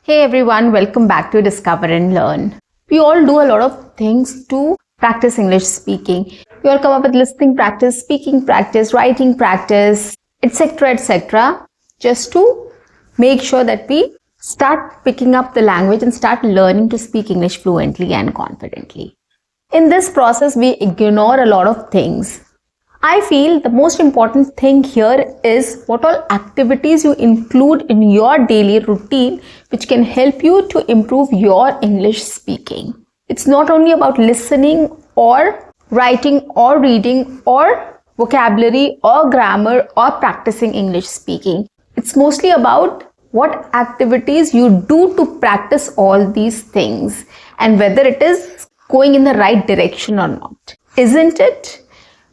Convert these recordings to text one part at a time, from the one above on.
Hey everyone, welcome back to Discover and Learn. We all do a lot of things to practice English speaking. We all come up with listening practice, speaking practice, writing practice, etc. just to make sure that we start picking up the language and start learning to speak English fluently and confidently. In this process, we ignore a lot of things. I feel the most important thing here is what all activities you include in your daily routine which can help you to improve your English speaking. It's not only about listening or writing or reading or vocabulary or grammar or practicing English speaking. It's mostly about what activities you do to practice all these things and whether it is going in the right direction or not. Isn't it?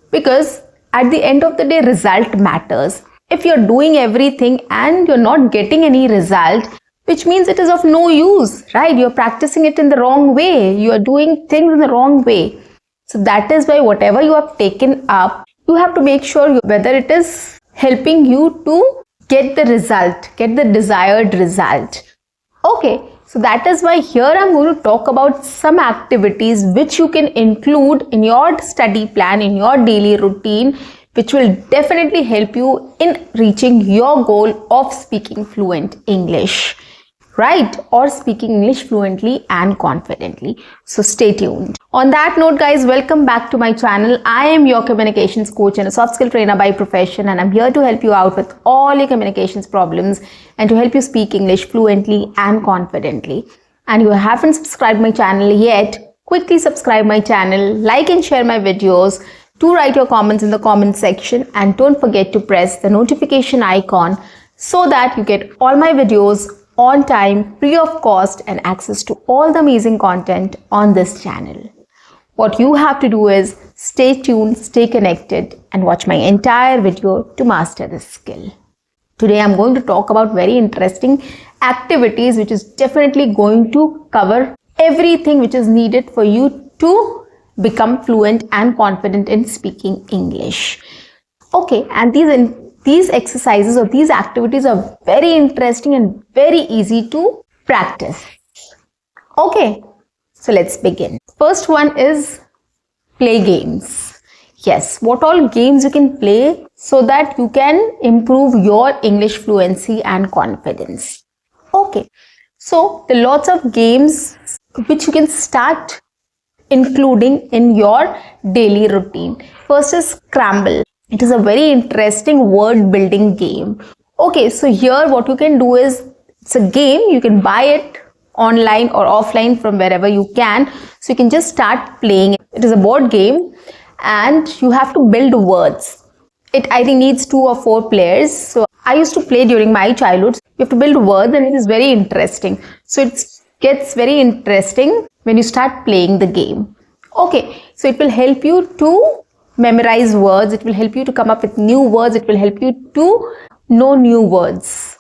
Because at the end of the day, result matters. If you're doing everything and you're not getting any result, which means it is of no use, right? You're practicing it in the wrong way. You are doing things in the wrong way. So that is why whatever you have taken up, you have to make sure whether it is helping you to get the result, get the desired result. Okay. So that is why here I'm going to talk about some activities which you can include in your study plan, in your daily routine, which will definitely help you in reaching your goal of speaking fluent English, right? Or speaking English fluently and confidently. So stay tuned. On that note, guys, welcome back to my channel. I am your communications coach and a soft skill trainer by profession, and I'm here to help you out with all your communications problems and to help you speak English fluently and confidently. And you haven't subscribed my channel yet, quickly subscribe my channel, like and share my videos, do write your comments in the comment section, and don't forget to press the notification icon so that you get all my videos on time, free of cost, and access to all the amazing content on this channel. What you have to do is stay tuned, stay connected, and watch my entire video to master this skill. Today I'm going to talk about very interesting activities which is definitely going to cover everything which is needed for you to become fluent and confident in speaking English. Okay, and these exercises or these activities are very interesting and very easy to practice. Okay, so let's begin. First one is play games. Yes, what all games you can play so that you can improve your English fluency and confidence. Okay, so there are lots of games which you can start including in your daily routine. First is Scramble. It is a very interesting word building game. Okay, so here what you can do is, it's a game, you can buy it online or offline from wherever you can. So you can just start playing. It is a board game and you have to build words. It I think needs 2 or 4 players. So I used to play during my childhood. You have to build words and it is very interesting. So it gets very interesting when you start playing the game. Okay, so it will help you to memorize words, it will help you to come up with new words, it will help you to know new words.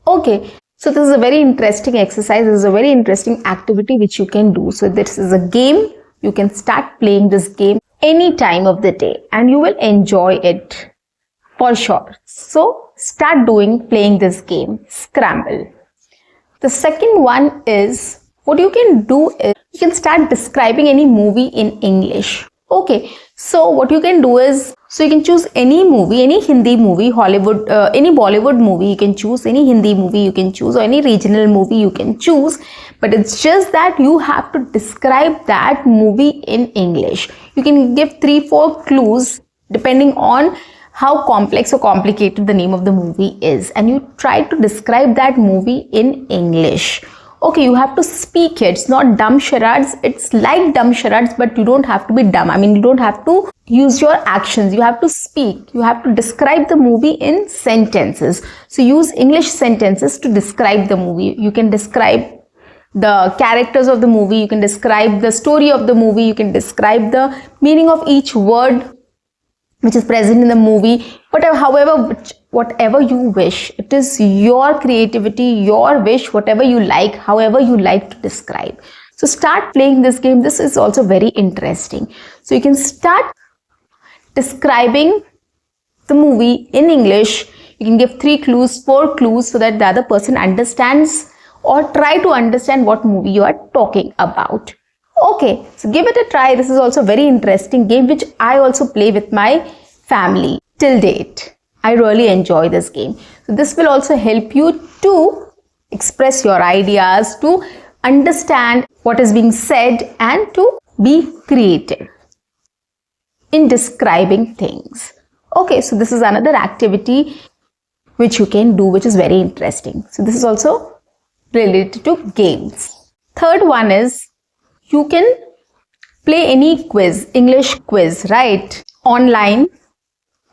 Okay, so this is a very interesting exercise, this is a very interesting activity which you can do. So this is a game, you can start playing this game any time of the day and you will enjoy it for sure. So start playing this game, Scramble. The second one is, what you can do is, you can start describing any movie in English. Okay, so what you can do is, so you can choose any movie, any Hindi movie, Hollywood, any Bollywood movie you can choose, any Hindi movie you can choose, or any regional movie you can choose. But it's just that you have to describe that movie in English. You can give 3-4 clues depending on how complex or complicated the name of the movie is. And you try to describe that movie in English. Okay, you have to speak it. It's not dumb charades. It's like dumb charades, but you don't have to be dumb. I mean, you don't have to use your actions. You have to speak. You have to describe the movie in sentences. So use English sentences to describe the movie. You can describe the characters of the movie. You can describe the story of the movie. You can describe the meaning of each word which is present in the movie. Whatever you wish. It is your creativity, your wish, whatever you like, however you like to describe. So start playing this game. This is also very interesting. So you can start describing the movie in English. You can give 3 clues, 4 clues so that the other person understands or try to understand what movie you are talking about. Okay, so give it a try. This is also a very interesting game which I also play with my family till date. I really enjoy this game. So this will also help you to express your ideas, to understand what is being said, and to be creative in describing things. Okay, so this is another activity which you can do, which is very interesting. So this is also related to games. Third one is you can play any quiz, English quiz, right? Online,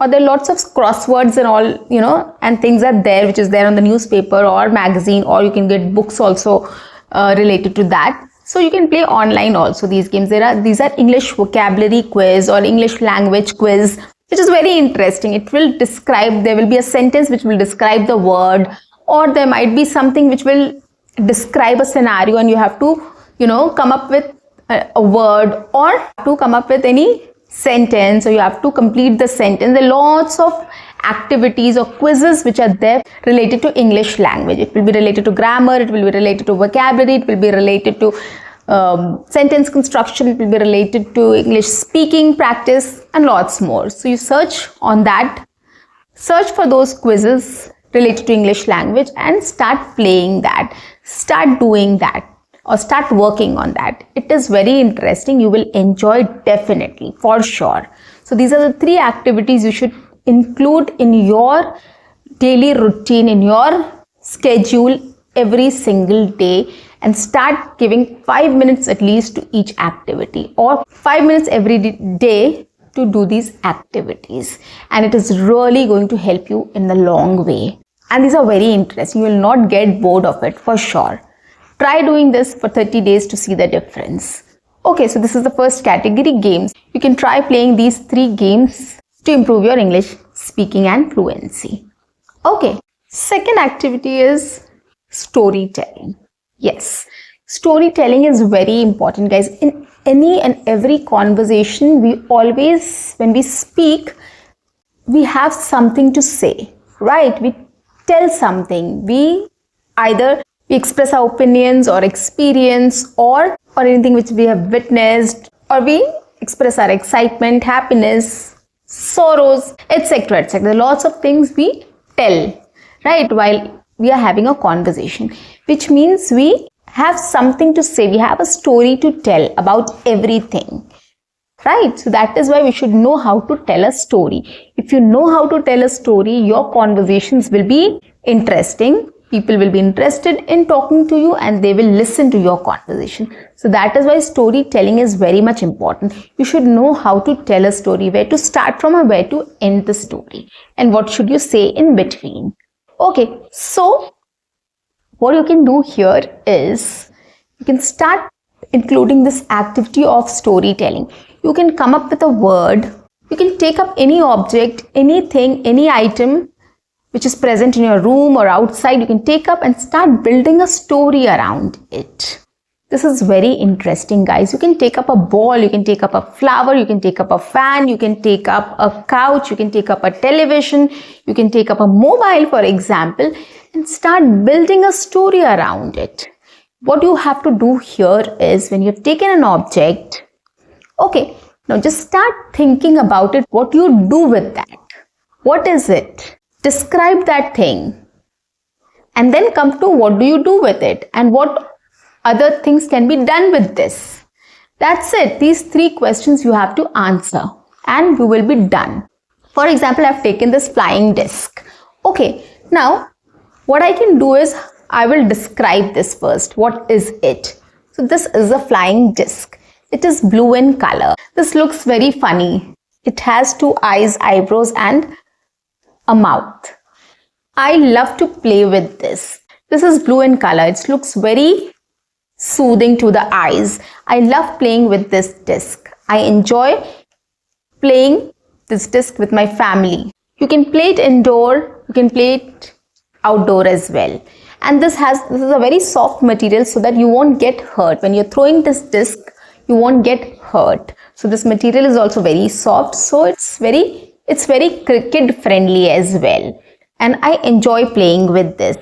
or there are lots of crosswords and all, and things are there, which is there on the newspaper or magazine, or you can get books also related to that. So you can play online also these games. These are English vocabulary quiz or English language quiz, which is very interesting. It will describe, there will be a sentence which will describe the word, or there might be something which will describe a scenario, and you have to, come up with a word, or to come up with any sentence, or you have to complete the sentence. There are lots of activities or quizzes which are there related to English language. It will be related to grammar, it will be related to vocabulary, it will be related to sentence construction, it will be related to English speaking practice, and lots more. So you search on that, search for those quizzes related to English language and start playing that, start doing that, or start working on that. It is very interesting. You will enjoy definitely, for sure. So these are the 3 activities you should include in your daily routine, in your schedule every single day, and start giving 5 minutes at least to each activity, or 5 minutes every day to do these activities. And it is really going to help you in the long way. And these are very interesting. You will not get bored of it, for sure. Try doing this for 30 days to see the difference. Okay, so this is the first category, games. You can try playing these 3 games to improve your English speaking and fluency. Okay, second activity is storytelling. Yes, storytelling is very important, guys. In any and every conversation, we always, when we speak, we have something to say, right? We tell something. We express our opinions or experience or anything which we have witnessed, or we express our excitement, happiness, sorrows, etc., etc. Lots of things we tell, right, while we are having a conversation, which means we have something to say. We have a story to tell about everything, right? So that is why we should know how to tell a story. If you know how to tell a story, your conversations will be interesting. People will be interested in talking to you, and they will listen to your conversation. So that is why storytelling is very much important. You should know how to tell a story, where to start from and where to end the story, and what should you say in between. Okay, so what you can do here is you can start including this activity of storytelling. You can come up with a word. You can take up any object, anything, any item which is present in your room or outside. You can take up and start building a story around it. This is very interesting, guys. You can take up a ball, you can take up a flower, you can take up a fan, you can take up a couch, you can take up a television, you can take up a mobile, for example, and start building a story around it. What you have to do here is, when you've taken an object, okay, now just start thinking about it, what you do with that. What is it? Describe that thing, and then come to what do you do with it, and what other things can be done with this. That's it. These 3 questions you have to answer, and you will be done. For example, I've taken this flying disc. Okay, now what I can do is I will describe this first. What is it? So this is a flying disc. It is blue in color. This looks very funny. It has 2 eyes, eyebrows, and a mouth. I love to play with this. This is blue in color. It looks very soothing to the eyes. I love playing with this disc. I enjoy playing this disc with my family. You can play it indoor, you can play it outdoor as well. And this is a very soft material, so that you won't get hurt. When you're throwing this disc, you won't get hurt. So this material is also very soft, so it's very kid friendly as well. And I enjoy playing with this.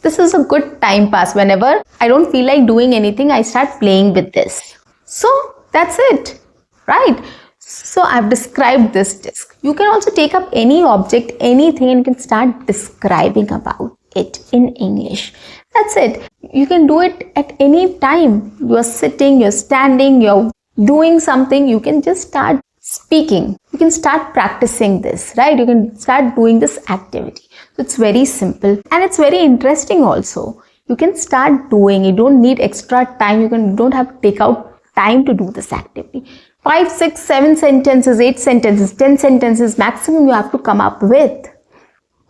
This is a good time pass. Whenever I don't feel like doing anything, I start playing with this. So that's it, right? So I've described this disk. You can also take up any object, anything, and you can start describing about it in English. That's it. You can do it at any time. You're sitting, you're standing, you're doing something. You can just start speaking. You can start practicing this, right? You can start doing this activity. So it's very simple and it's very interesting also. You can start doing. You don't need extra time. You don't have to take out time to do this activity. 5, 6, 7 sentences, 8 sentences, 10 sentences maximum you have to come up with.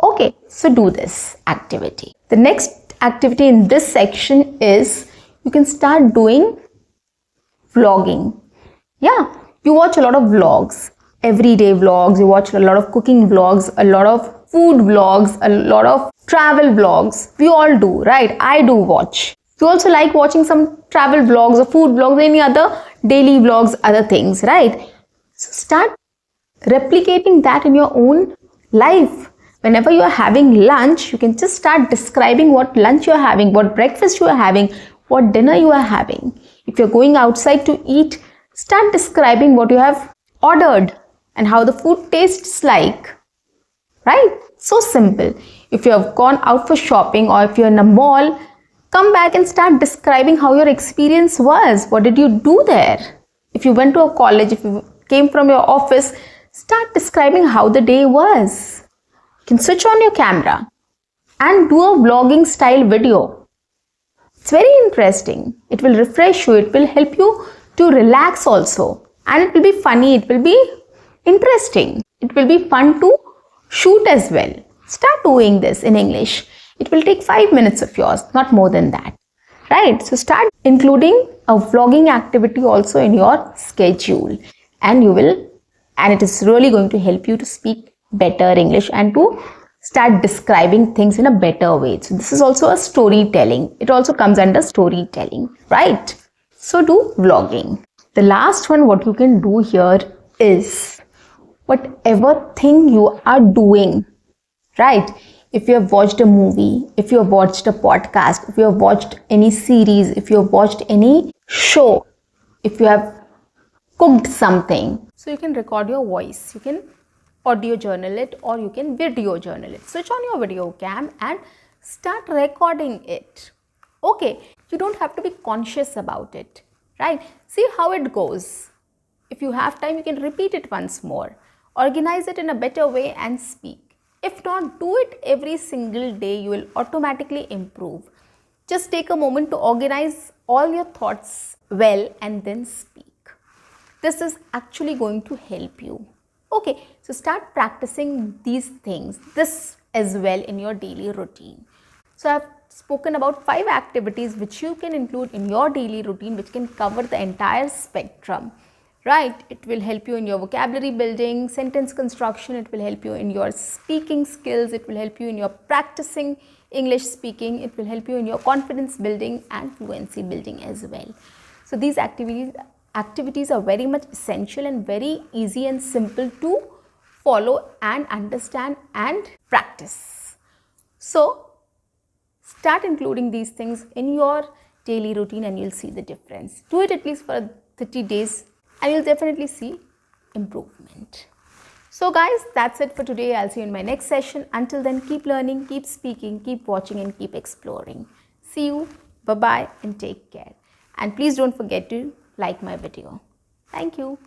Okay, so do this activity. The next activity in this section is you can start doing vlogging. Yeah, you watch a lot of vlogs, everyday vlogs, you watch a lot of cooking vlogs, a lot of food vlogs, a lot of travel vlogs. We all do, right? I do watch. You also like watching some travel vlogs or food vlogs, any other daily vlogs, other things, right? So start replicating that in your own life. Whenever you are having lunch, you can just start describing what lunch you are having, what breakfast you are having, what dinner you are having. If you're going outside to eat, start describing what you have ordered and how the food tastes like, right? So simple. If you have gone out for shopping or if you're in a mall, come back and start describing how your experience was. What did you do there? If you went to a college, if you came from your office, start describing how the day was. You can switch on your camera and do a vlogging style video. It's very interesting. It will refresh you. It will help you to relax also. And it will be funny. It will be interesting. It will be fun to shoot as well. Start doing this in English. It will take 5 minutes of yours, not more than that. Right? So start including a vlogging activity also in your schedule. And it is really going to help you to speak better English and to start describing things in a better way. So this is also a storytelling. It also comes under storytelling, right? So do vlogging. The last one, what you can do here is whatever thing you are doing, right? If you have watched a movie, if you have watched a podcast, if you have watched any series, if you have watched any show, if you have cooked something, so you can record your voice. You can audio journal it or you can video journal it. Switch on your video cam and start recording it. Okay, you don't have to be conscious about it, right? See how it goes. If you have time, you can repeat it once more. Organize it in a better way and speak. If not, do it every single day. You will automatically improve. Just take a moment to organize all your thoughts well and then speak. This is actually going to help you. Okay, so start practicing these things, this as well in your daily routine. So I've spoken about 5 activities which you can include in your daily routine, which can cover the entire spectrum, right? It will help you in your vocabulary building, sentence construction. It will help you in your speaking skills. It will help you in your practicing English speaking. It will help you in your confidence building and fluency building as well. So these activities are very much essential and very easy and simple to follow and understand and practice. So start including these things in your daily routine and you'll see the difference. Do it at least for 30 days and you'll definitely see improvement. So guys, that's it for today. I'll see you in my next session. Until then, keep learning, keep speaking, keep watching and keep exploring. See you. Bye-bye and take care. And please don't forget to like my video. Thank you.